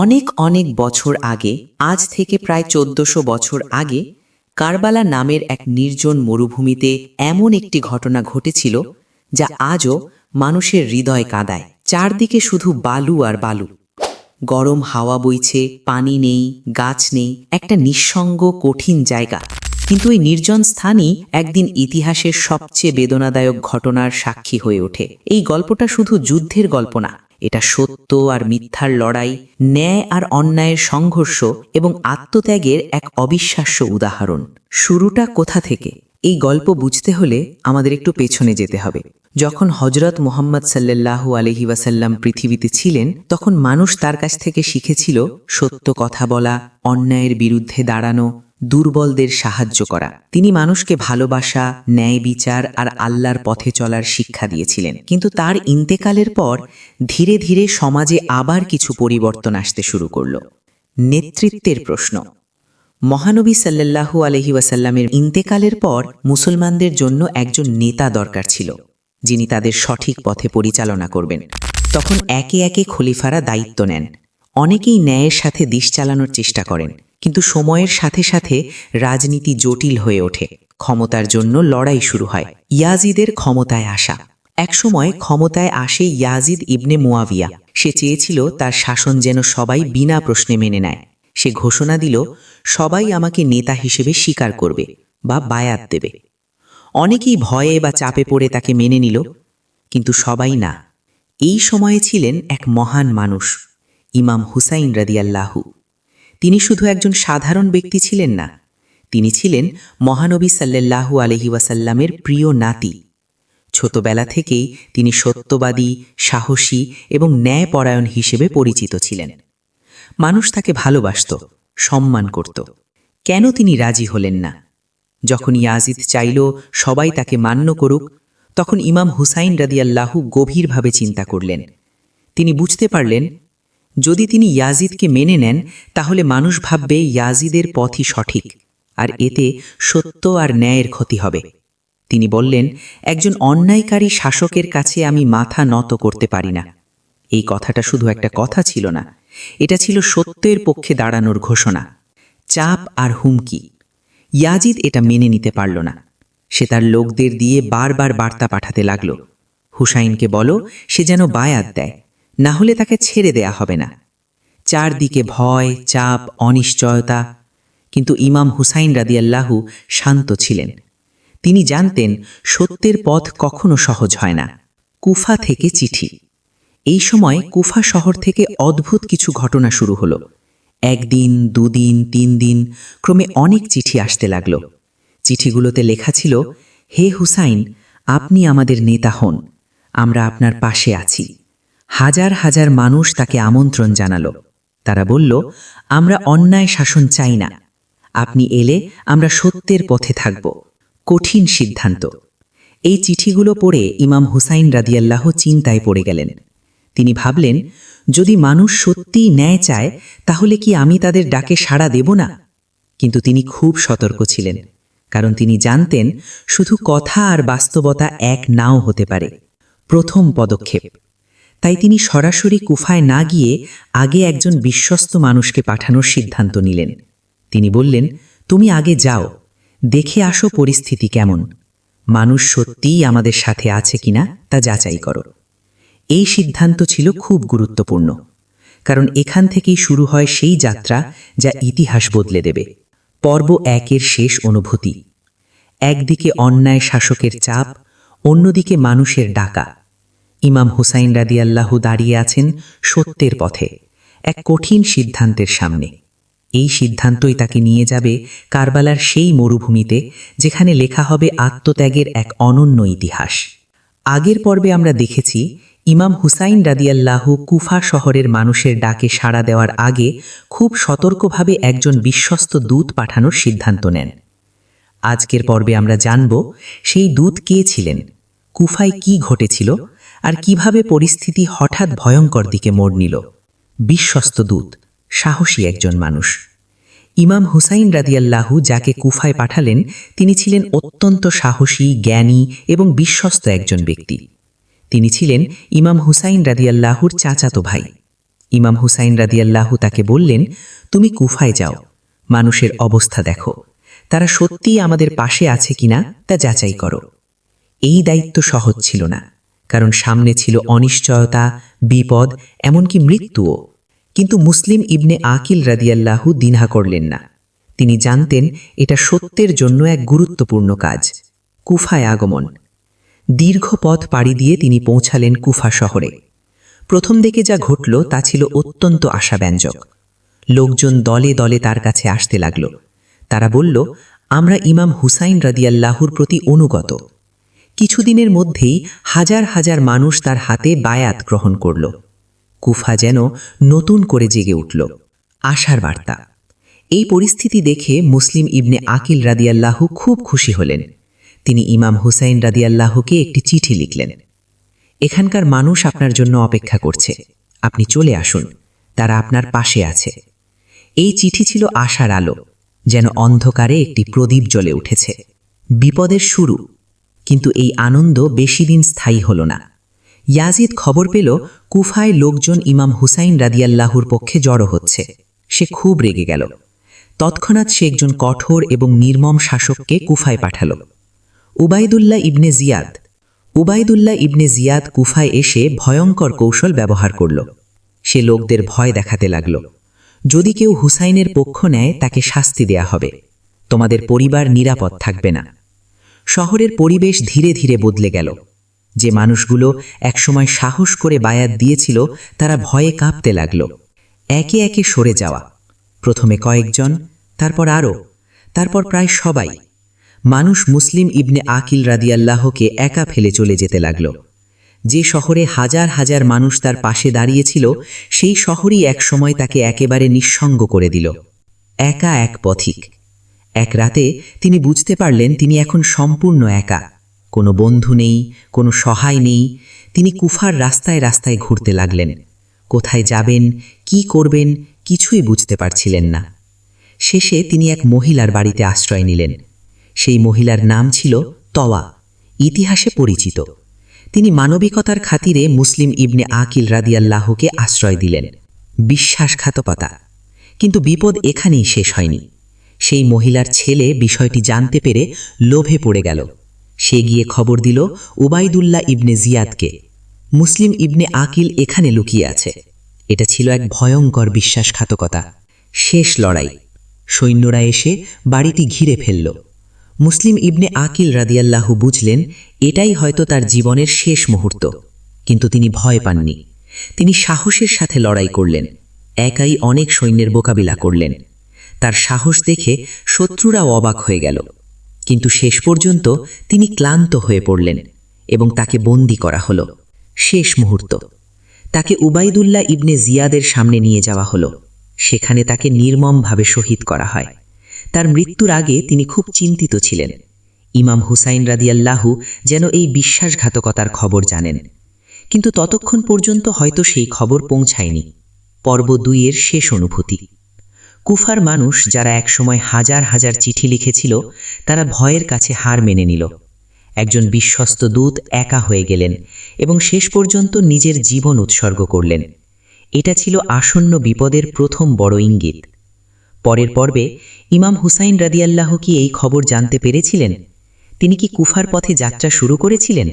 অনেক অনেক বছর আগে, আজ থেকে প্রায় ১৪০০ বছর আগে, কারবালা নামের এক নির্জন মরুভূমিতে এমন একটি ঘটনা ঘটেছিল যা আজও মানুষের হৃদয় কাঁদায়। চারদিকে শুধু বালু আর বালু, গরম হাওয়া বইছে, পানি নেই, গাছ নেই, একটা নিঃসঙ্গ কঠিন জায়গা। কিন্তু এই নির্জন স্থানই একদিন ইতিহাসের সবচেয়ে বেদনাদায়ক ঘটনার সাক্ষী হয়ে ওঠে। এই গল্পটা শুধু যুদ্ধের গল্প না, এটা সত্য আর মিথ্যার লড়াই, ন্যায় আর অন্যায়ের সংঘর্ষ এবং আত্মত্যাগের এক অবিশ্বাস্য উদাহরণ। শুরুটা কোথা থেকে? এই গল্প বুঝতে হলে আমাদের একটু পেছনে যেতে হবে। যখন হযরত মুহাম্মদ সাল্লাল্লাহু আলাইহি ওয়াসাল্লাম পৃথিবীতে ছিলেন, তখন মানুষ তার কাছ থেকে শিখেছিল সত্য কথা বলা, অন্যায়ের বিরুদ্ধে দাঁড়ানো, দুর্বলদের সাহায্য করা। তিনি মানুষকে ভালোবাসা, ন্যায় বিচার আর আল্লাহর পথে চলার শিক্ষা দিয়েছিলেন। কিন্তু তার ইন্তেকালের পর ধীরে ধীরে সমাজে আবার কিছু পরিবর্তন আসতে শুরু করল। নেতৃত্বের প্রশ্ন। মহানবী সাল্লাল্লাহু আলাইহি ওয়াসাল্লামের ইন্তেকালের পর মুসলমানদের জন্য একজন নেতা দরকার ছিল, যিনি তাদের সঠিক পথে পরিচালনা করবেন। তখন একে একে খলিফারা দায়িত্ব নেন। অনেকেই ন্যায়ের সাথে দেশ চালানোর চেষ্টা করেন, কিন্তু সময়ের সাথে সাথে রাজনীতি জটিল হয়ে ওঠে। ক্ষমতার জন্য লড়াই শুরু হয়। ইয়াজিদের ক্ষমতায় আসা। একসময় ক্ষমতায় আসে ইয়াজিদ ইবনে মুয়াবিয়া। সে চেয়েছিল তার শাসন যেন সবাই বিনা প্রশ্নে মেনে নেয়। সে ঘোষণা দিল, সবাই আমাকে নেতা হিসেবে স্বীকার করবে বা বায়াত দেবে। অনেকেই ভয়ে বা চাপে পড়ে তাকে মেনে নিল, কিন্তু সবাই না। এই সময়ে ছিলেন এক মহান মানুষ, ইমাম হুসাইন রাদিয়াল্লাহু। তিনি শুধু একজন সাধারণ ব্যক্তি ছিলেন না, তিনি ছিলেন মহানবী সাল্লাল্লাহু আলাইহি ওয়াসাল্লামের প্রিয় নাতি। ছোটবেলা থেকেই তিনি সত্যবাদী, সাহসী এবং ন্যায়পরায়ণ হিসেবে পরিচিত ছিলেন। মানুষ তাকে ভালোবাসত, সম্মান করত। কেন তিনি রাজি হলেন না? যখন ইয়াজিদ চাইল সবাই তাকে মান্য করুক, তখন ইমাম হুসাইন রাদিয়াল্লাহু গভীরভাবে চিন্তা করলেন। তিনি বুঝতে পারলেন, যদি তিনি ইয়াজিদকে মেনে নেন, তাহলে মানুষ ভাববে ইয়াজিদের পথই সঠিক, আর এতে সত্য আর ন্যায়ের ক্ষতি হবে। তিনি বললেন, একজন অন্যায়কারী শাসকের কাছে আমি মাথা নত করতে পারি না। এই কথাটা শুধু একটা কথা ছিল না, এটা ছিল সত্যের পক্ষে দাঁড়ানোর ঘোষণা। চাপ আর হুমকি। ইয়াজিদ এটা মেনে নিতে পারল না। সে তার লোকদের দিয়ে বারবার বার্তা পাঠাতে লাগল, হুসাইনকে বলো সে যেন বায়াত দেয়, না হলে তাকে ছেড়ে দেয়া হবে না। চারদিকে ভয়, চাপ, অনিশ্চয়তা। কিন্তু ইমাম হুসাইন রাদিয়াল্লাহু শান্ত ছিলেন। তিনি জানতেন সত্যের পথ কখনো সহজ হয় না। কুফা থেকে চিঠি। এই সময় কুফা শহর থেকে অদ্ভুত কিছু ঘটনা শুরু হলো। একদিন, দুদিন, 3 দিন, ক্রমে অনেক চিঠি আসতে লাগল। চিঠিগুলোতে লেখা ছিল, হে হুসাইন, আপনি আমাদের নেতা হন, আমরা আপনার পাশে আছি। হাজার হাজার মানুষ তাকে আমন্ত্রণ জানালো। তারা বলল, আমরা অন্যায় শাসন চাই না, আপনি এলে আমরা সত্যের পথে থাকব। কঠিন সিদ্ধান্ত। এই চিঠিগুলো পড়ে ইমাম হুসাইন রাদিয়াল্লাহু চিন্তায় পড়ে গেলেন। তিনি ভাবলেন, যদি মানুষ সত্যিই ন্যায় চায়, তাহলে কি আমি তাদের ডাকে সাড়া দেব না? কিন্তু তিনি খুব সতর্ক ছিলেন, কারণ তিনি জানতেন শুধু কথা আর বাস্তবতা এক নাও হতে পারে। প্রথম পদক্ষেপ। তাই তিনি সরাসরি কুফায় না গিয়ে আগে একজন বিশ্বস্ত মানুষকে পাঠানোর সিদ্ধান্ত নিলেন। তিনি বললেন, তুমি আগে যাও, দেখে আসো পরিস্থিতি কেমন, মানুষ সত্যিই আমাদের সাথে আছে কিনা তা যাচাই করো। এই সিদ্ধান্ত ছিল খুব গুরুত্বপূর্ণ, কারণ এখান থেকেই শুরু হয় সেই যাত্রা যা ইতিহাস বদলে দেবে। পর্ব 1-এর শেষ অনুভূতি। একদিকে অন্যায় শাসকের চাপ, অন্যদিকে মানুষের ডাকা। ইমাম হুসাইন রাদিয়াল্লাহু দাঁড়িয়ে আছেন সত্যের পথে, এক কঠিন সিদ্ধান্তের সামনে। এই সিদ্ধান্তই তাকে নিয়ে যাবে কারবালার সেই মরুভূমিতে, যেখানে লেখা হবে আত্মত্যাগের এক অনন্য ইতিহাস। আগের পর্বে আমরা দেখেছি ইমাম হুসাইন রাদিয়াল্লাহু কুফা শহরের মানুষের ডাকে সাড়া দেওয়ার আগে খুব সতর্কভাবে একজন বিশ্বস্ত দূত পাঠানোর সিদ্ধান্ত নেন। আজকের পর্বে আমরা জানব সেই দূত কে ছিলেন, কুফায় কি ঘটেছিল, আর কিভাবে পরিস্থিতি হঠাৎ ভয়ঙ্কর দিকে মোড় নিল। বিশ্বস্ত দূত, সাহসী একজন মানুষ। ইমাম হুসাইন রাদিয়াল্লাহু যাকে কুফায় পাঠালেন, তিনি ছিলেন অত্যন্ত সাহসী, জ্ঞানী এবং বিশ্বস্ত একজন ব্যক্তি। তিনি ছিলেন ইমাম হুসাইন রাদিয়াল্লাহুর চাচাতো ভাই। ইমাম হুসাইন রাদিয়াল্লাহু তাকে বললেন, তুমি কুফায় যাও, মানুষের অবস্থা দেখো, তারা সত্যিই আমাদের পাশে আছে কিনা তা যাচাই করো। এই দায়িত্ব সহজ ছিল না, কারণ সামনে ছিল অনিশ্চয়তা, বিপদ, এমনকি মৃত্যুও। কিন্তু মুসলিম ইবনে আকিল রাদিয়াল্লাহু দ্বিধা করলেন না। তিনি জানতেন এটা সত্যের জন্য এক গুরুত্বপূর্ণ কাজ। কুফায় আগমন। দীর্ঘ পথ পাড়ি দিয়ে তিনি পৌঁছালেন কুফা শহরে। প্রথম দিকে যা ঘটল তা ছিল অত্যন্ত আশাব্যঞ্জক। লোকজন দলে দলে তার কাছে আসতে লাগল। তারা বলল, আমরা ইমাম হুসাইন রাদিয়াল্লাহুর প্রতি অনুগত। কিছুদিনের মধ্যেই হাজার হাজার মানুষ তার হাতে বায়াত গ্রহণ করল। কুফা যেন নতুন করে জেগে উঠল। আশার বার্তা। এই পরিস্থিতি দেখে মুসলিম ইবনে আকিল রাদিয়াল্লাহু খুব খুশি হলেন। তিনি ইমাম হুসাইন রাদিয়াল্লাহুকে একটি চিঠি লিখলেন। এখানকার মানুষ আপনার জন্য অপেক্ষা করছে, আপনি চলে আসুন, তারা আপনার পাশে আছে। এই চিঠি ছিল আশার আলো, যেন অন্ধকারে একটি প্রদীপ জ্বলে উঠেছে। বিপদের শুরু, কিন্তু এই আনন্দ বেশি দিন স্থায়ী হল না। ইয়াজিদ খবর পেল কুফায় লোকজন ইমাম হুসাইন রাদিয়াল্লাহুর পক্ষে জড়ো হচ্ছে। সে খুব রেগে গেল। তৎক্ষণাৎ সে একজন কঠোর এবং নির্মম শাসককে কুফায় পাঠাল। উবাইদুল্লাহ ইবনে জিয়াদ কুফায় এসে ভয়ঙ্কর কৌশল ব্যবহার করল। সে লোকদের ভয় দেখাতে লাগল, যদি কেউ হুসাইনের পক্ষ নেয় তাকে শাস্তি দেয়া হবে, তোমাদের পরিবার নিরাপদ থাকবে না। শহরের পরিবেশ ধীরে ধীরে বদলে গেল। যে মানুষগুলো একসময় সাহস করে বায়াত দিয়েছিল তারা ভয়ে কাঁপতে লাগল। একে একে সরে যাওয়া, প্রথমে কয়েকজন, তারপর আরও, তারপর প্রায় সবাই। মানুষ মুসলিম ইবনে আকিল রাদিয়াল্লাহুকে একা ফেলে চলে যেতে লাগল। যে শহরে হাজার হাজার মানুষ তার পাশে দাঁড়িয়েছিল, সেই শহরই একসময় তাকে একেবারে নিঃসঙ্গ করে দিল। একা এক পথিক। এক রাতে তিনি বুঝতে পারলেন তিনি এখন সম্পূর্ণ একা। কোনো বন্ধু নেই, কোনো সহায় নেই। তিনি কুফার রাস্তায় রাস্তায় ঘুরতে লাগলেন। কোথায় যাবেন, কি করবেন, কিছুই বুঝতে পারছিলেন না। শেষে তিনি এক মহিলার বাড়িতে আশ্রয় নিলেন। সেই মহিলার নাম ছিল তওয়া, ইতিহাসে পরিচিত। তিনি মানবিকতার খাতিরে মুসলিম ইবনে আকিল রাদিয়াল্লাহুকে আশ্রয় দিলেন। বিশ্বাসঘাতকতা। কিন্তু বিপদ এখানেই শেষ হয়নি। সেই মহিলার ছেলে বিষয়টি জানতে পেরে লোভে পড়ে গেল। সে গিয়ে খবর দিল উবাইদুল্লাহ ইবনে জিয়াদকে, মুসলিম ইবনে আকিল এখানে লুকিয়ে আছে। এটা ছিল এক ভয়ঙ্কর বিশ্বাসঘাতকতা। শেষ লড়াই। সৈন্যরা এসে বাড়িটি ঘিরে ফেলল। মুসলিম ইবনে আকিল রাদিয়াল্লাহু বুঝলেন এটাই হয়তো তার জীবনের শেষ মুহূর্ত। কিন্তু তিনি ভয় পাননি। তিনি সাহসের সাথে লড়াই করলেন। একাই অনেক সৈন্যের মোকাবিলা করলেন। তার সাহস দেখে শত্রুরাও অবাক হয়ে গেল। কিন্তু শেষ পর্যন্ত তিনি ক্লান্ত হয়ে পড়লেন এবং তাকে বন্দী করা হলো। শেষ মুহূর্ত। তাকে উবাইদুল্লাহ ইবনে জিয়াদের সামনে নিয়ে যাওয়া হলো। সেখানে তাকে নির্মমভাবে শহীদ করা হয়। তার মৃত্যুর আগে তিনি খুব চিন্তিত ছিলেন। ইমাম হুসাইন রাদিয়াল্লাহু যেন এই বিশ্বাসঘাতকতার খবর জানেন, কিন্তু ততক্ষণ পর্যন্ত হয়তো সেই খবর পৌঁছায়নি। পর্ব 2 এর শেষ অনুভূতি। কুফার মানুষ যারা একসময় হাজার হাজার চিঠি লিখেছিল, তারা ভয়ের কাছে হার মেনে নিল। একজন বিশ্বস্ত দূত একা হয়ে গেলেন এবং শেষ পর্যন্ত নিজের জীবন উৎসর্গ করলেন। এটা ছিল আসন্ন বিপদের প্রথম বড় ইঙ্গিত। পরের পর্বে ইমাম হুসাইন রাদিয়াল্লাহু কি এই খবর জানতে পেরেছিলেন? তিনি কি কুফার পথে যাত্রা শুরু করেছিলেন?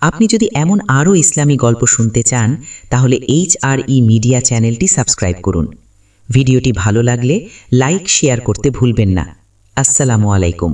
আপনি যদি এমন আরও ইসলামী গল্প শুনতে চান, তাহলে HRE মিডিয়া চ্যানেলটি সাবস্ক্রাইব করুন। ভিডিওটি ভালো লাগলে লাইক শেয়ার করতে ভুলবেন না। আসসালামু আলাইকুম।